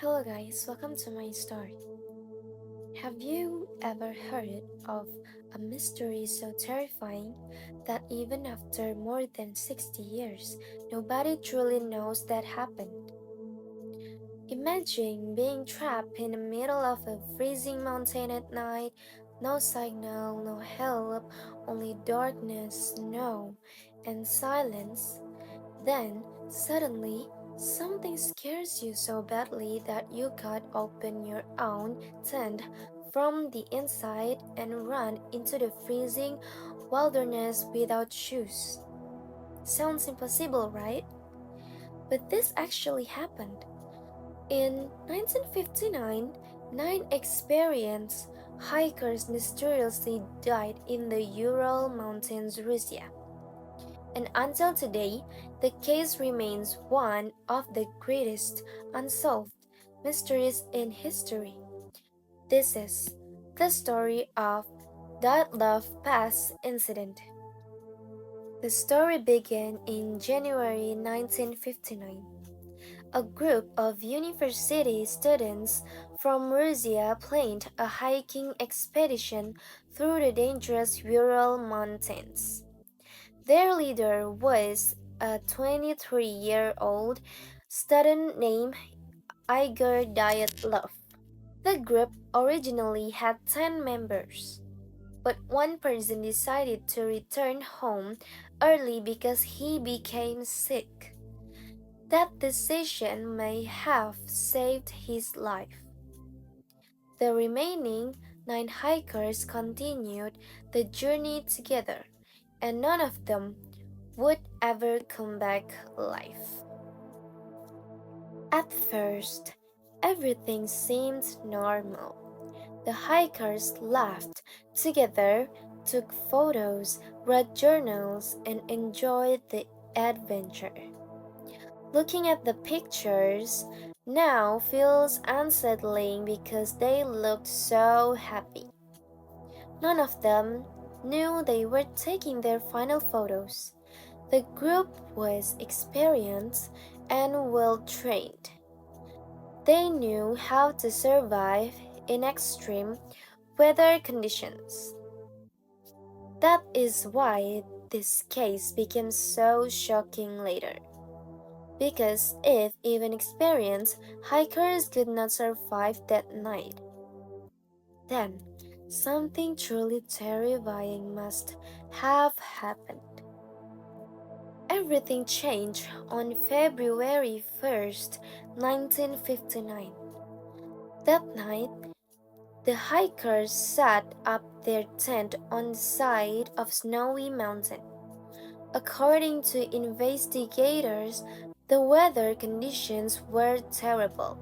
Hello guys, welcome to my story. Have you ever heard of a mystery so terrifying that even after more than 60 years, nobody truly knows that happened? Imagine being trapped in the middle of a freezing mountain at night, no signal, no help, only darkness, snow, and silence. Then, suddenly, something scares you so badly that you cut open your own tent from the inside and run into the freezing wilderness without shoes. Sounds impossible, right? But this actually happened. In 1959, nine experienced hikers mysteriously died in the Ural Mountains, Russia. And until today, the case remains one of the greatest unsolved mysteries in history. This is the story of that Love Pass incident. The story began in January 1959. A group of university students from Russia planned a hiking expedition through the dangerous Ural Mountains. Their leader was a 23-year-old student named Igor Dyatlov. The group originally had 10 members, but one person decided to return home early because he became sick. That decision may have saved his life. The remaining 9 hikers continued the journey together, and none of them would ever come back alive. At first, everything seemed normal. The hikers laughed together, took photos, read journals, and enjoyed the adventure. Looking at the pictures now feels unsettling because they looked so happy. None of them knew they were taking their final photos. The group was experienced and well trained. They knew how to survive in extreme weather conditions. That is why this case became so shocking later. Because if even experienced hikers could not survive that night, then something truly terrifying must have happened. Everything changed on February 1st, 1959. That night, the hikers set up their tent on the side of snowy mountain. According to investigators, the weather conditions were terrible.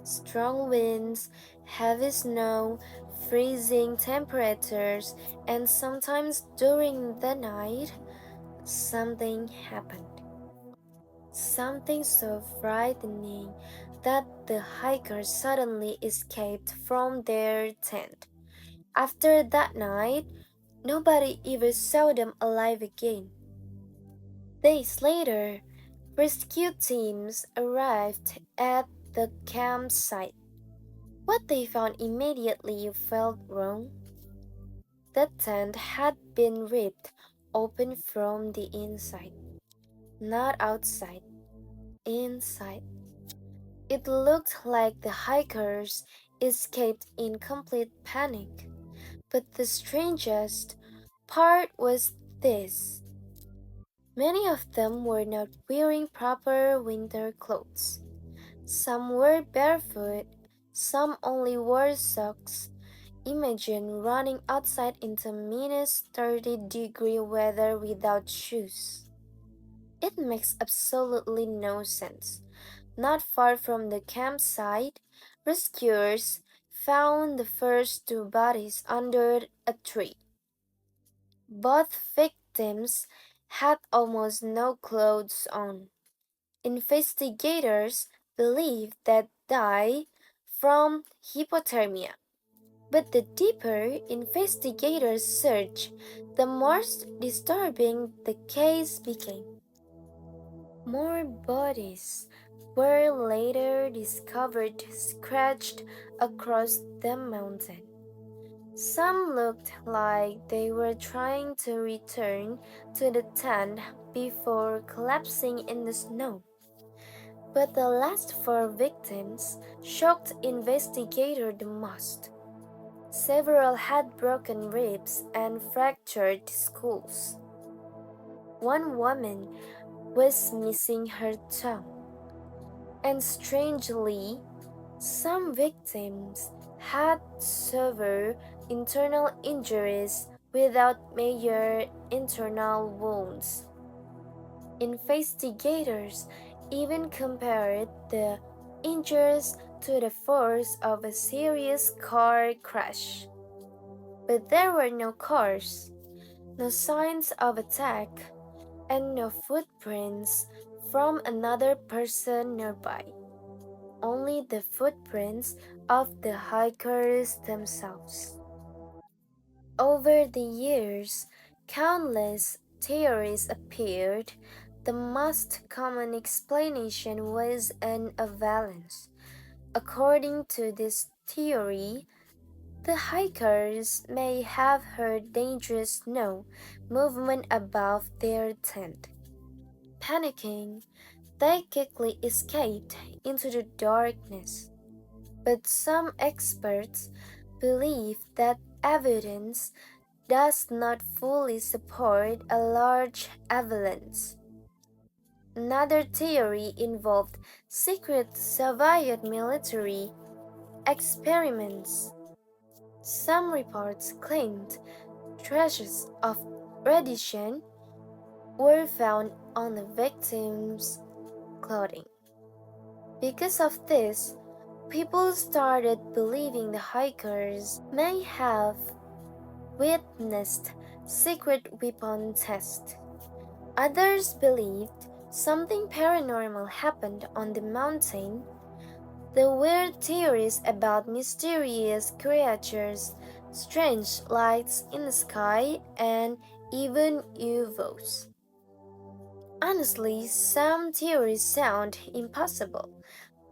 Strong winds, heavy snow, freezing temperatures, and sometimes during the night, something happened. Something so frightening that the hikers suddenly escaped from their tent. After that night, nobody ever saw them alive again. Days later, rescue teams arrived at the campsite. What they found immediately felt wrong. The tent had been ripped open from the inside, not outside, inside. It looked like the hikers escaped in complete panic. But the strangest part was this. Many of them were not wearing proper winter clothes. Some were barefoot, some only wore socks. Imagine running outside into minus 30-degree weather without shoes. It makes absolutely no sense. Not far from the campsite, rescuers found the first two bodies under a tree. Both victims had almost no clothes on. Investigators believe that died from hypothermia. But the deeper investigators searched, the more disturbing the case became. More bodies, were later discovered scratched across the mountain. Some looked like they were trying to return to the tent before collapsing in the snow. But the last four victims shocked investigators the most. Several had broken ribs and fractured skulls. One woman was missing her tongue. And strangely, some victims had severe internal injuries without major internal wounds. Investigators even compared the injuries to the force of a serious car crash. But there were no cars, no signs of attack, and no footprints from another person nearby. Only the footprints of the hikers themselves. Over the years, countless theories appeared. The most common explanation was an avalanche. According to this theory, the hikers may have heard dangerous snow movement above their tent. Panicking, they quickly escaped into the darkness. But some experts believe that evidence does not fully support a large avalanche. Another theory involved secret Soviet military experiments. Some reports claimed traces of radiation were found on the victims' clothing. Because of this, people started believing the hikers may have witnessed secret weapon tests. Others believed something paranormal happened on the mountain. The weird theories about mysterious creatures, strange lights in the sky, and even UFOs. Honestly, some theories sound impossible,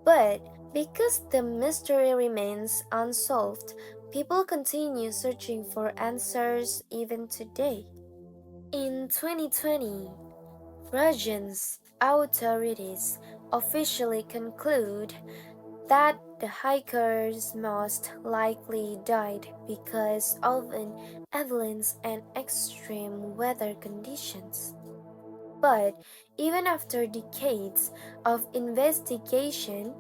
but because the mystery remains unsolved, people continue searching for answers even today. In 2020, Russia's authorities officially conclude that the hikers most likely died because of an avalanche and extreme weather conditions. But even after decades of investigation,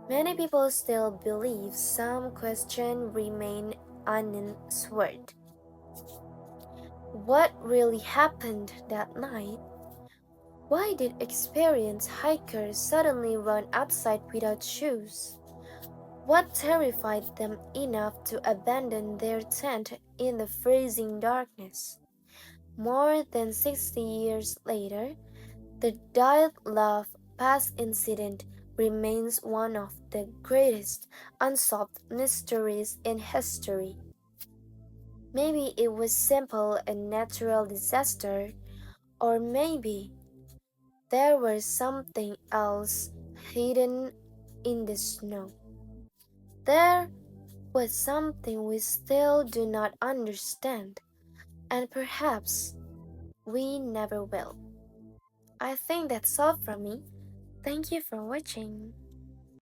many people still believe some questions remain unanswered. What really happened that night? Why did experienced hikers suddenly run outside without shoes? What terrified them enough to abandon their tent in the freezing darkness? More than 60 years later, the Diatlov Pass incident remains one of the greatest unsolved mysteries in history. Maybe it was simple a natural disaster, or maybe there was something else hidden in the snow. There was something we still do not understand, and perhaps we never will. I think that's all from me. Thank you for watching.